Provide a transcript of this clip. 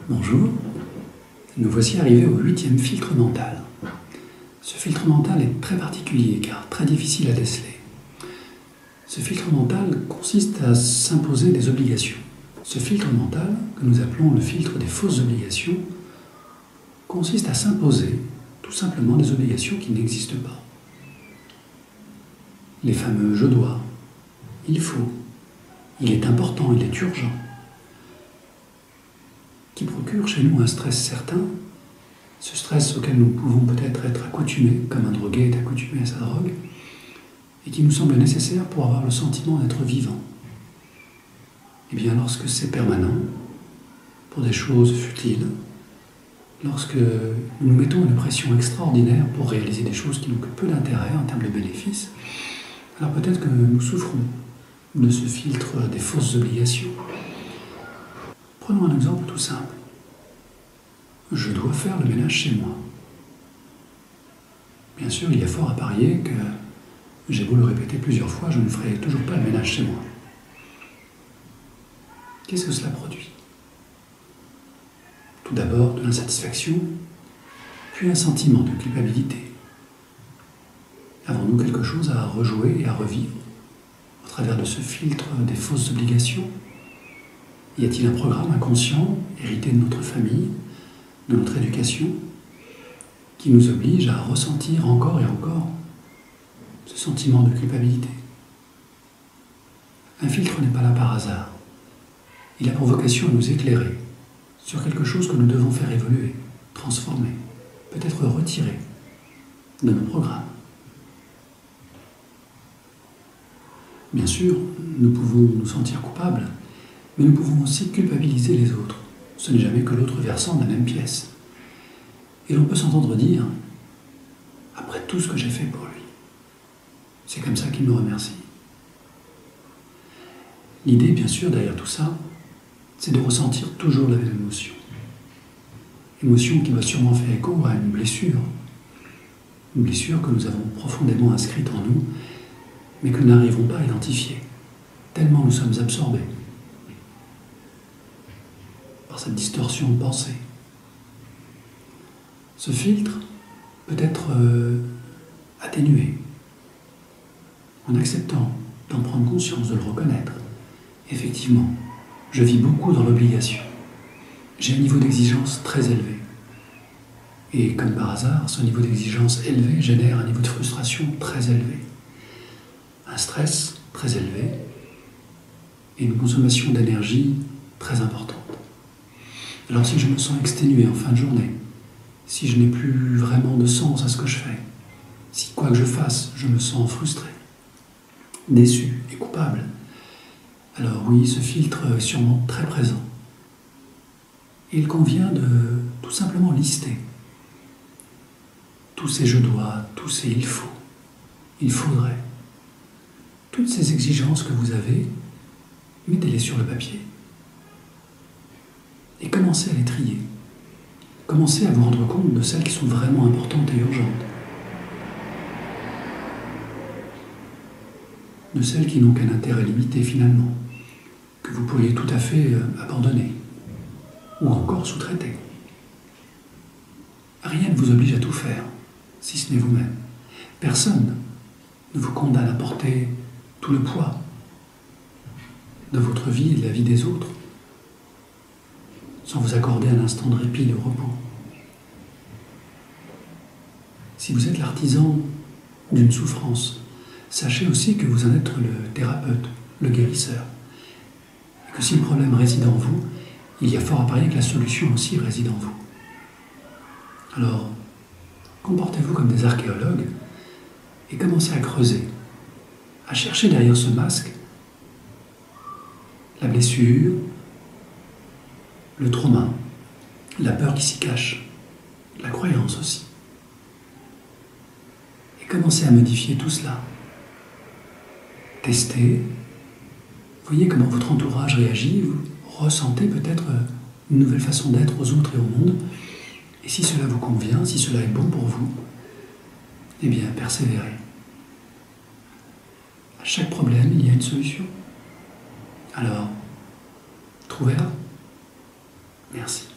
Bonjour, nous voici arrivés au 8e filtre mental. Ce filtre mental est très particulier car très difficile à déceler. Ce filtre mental consiste à s'imposer des obligations. Ce filtre mental, que nous appelons le filtre des fausses obligations, consiste à s'imposer tout simplement des obligations qui n'existent pas. Les fameux « je dois »,« il faut »,« il est important »,« il est urgent », qui procure chez nous un stress certain, ce stress auquel nous pouvons peut-être être accoutumés, comme un drogué est accoutumé à sa drogue, et qui nous semble nécessaire pour avoir le sentiment d'être vivant. Et bien lorsque c'est permanent, pour des choses futiles, lorsque nous nous mettons une pression extraordinaire pour réaliser des choses qui n'ont que peu d'intérêt en termes de bénéfices, alors peut-être que nous souffrons de ce filtre des fausses obligations. Prenons un exemple tout simple. Je dois faire le ménage chez moi. Bien sûr, il y a fort à parier que j'ai beau le répéter plusieurs fois, je ne ferai toujours pas le ménage chez moi. Qu'est-ce que cela produit? Tout d'abord de l'insatisfaction, puis un sentiment de culpabilité. Avons-nous quelque chose à rejouer et à revivre au travers de ce filtre des fausses obligations? Y a-t-il un programme inconscient, hérité de notre famille, de notre éducation, qui nous oblige à ressentir encore et encore ce sentiment de culpabilité? Un filtre n'est pas là par hasard. Il a pour vocation à nous éclairer sur quelque chose que nous devons faire évoluer, transformer, peut-être retirer de nos programmes. Bien sûr, nous pouvons nous sentir coupables, mais nous pouvons aussi culpabiliser les autres. Ce n'est jamais que l'autre versant de la même pièce. Et l'on peut s'entendre dire, après tout ce que j'ai fait pour lui, c'est comme ça qu'il me remercie. L'idée, bien sûr, derrière tout ça, c'est de ressentir toujours la même émotion. Émotion qui va sûrement faire écho à une blessure que nous avons profondément inscrite en nous, mais que nous n'arrivons pas à identifier, tellement nous sommes absorbés par cette distorsion de pensée. Ce filtre peut être atténué en acceptant d'en prendre conscience, de le reconnaître. Effectivement, je vis beaucoup dans l'obligation. J'ai un niveau d'exigence très élevé. Et comme par hasard, ce niveau d'exigence élevé génère un niveau de frustration très élevé, un stress très élevé et une consommation d'énergie très importante. Alors si je me sens exténué en fin de journée, si je n'ai plus vraiment de sens à ce que je fais, si quoi que je fasse, je me sens frustré, déçu et coupable, alors oui, ce filtre est sûrement très présent. Et il convient de tout simplement lister tous ces je dois, tous ces il faut, il faudrait. Toutes ces exigences que vous avez, mettez-les sur le papier. Et commencez à les trier. Commencez à vous rendre compte de celles qui sont vraiment importantes et urgentes. De celles qui n'ont qu'un intérêt limité finalement, que vous pourriez tout à fait abandonner, ou encore sous-traiter. Rien ne vous oblige à tout faire, si ce n'est vous-même. Personne ne vous condamne à porter tout le poids de votre vie et de la vie des autres, sans vous accorder un instant de répit et de repos. Si vous êtes l'artisan d'une souffrance, sachez aussi que vous en êtes le thérapeute, le guérisseur. Et que si le problème réside en vous, il y a fort à parier que la solution aussi réside en vous. Alors, comportez-vous comme des archéologues et commencez à creuser, à chercher derrière ce masque la blessure, le trauma, la peur qui s'y cache, la croyance aussi. Et commencez à modifier tout cela. Testez, voyez comment votre entourage réagit, vous ressentez peut-être une nouvelle façon d'être aux autres et au monde. Et si cela vous convient, si cela est bon pour vous, eh bien persévérez. À chaque problème, il y a une solution. Alors, trouvez-la. Merci.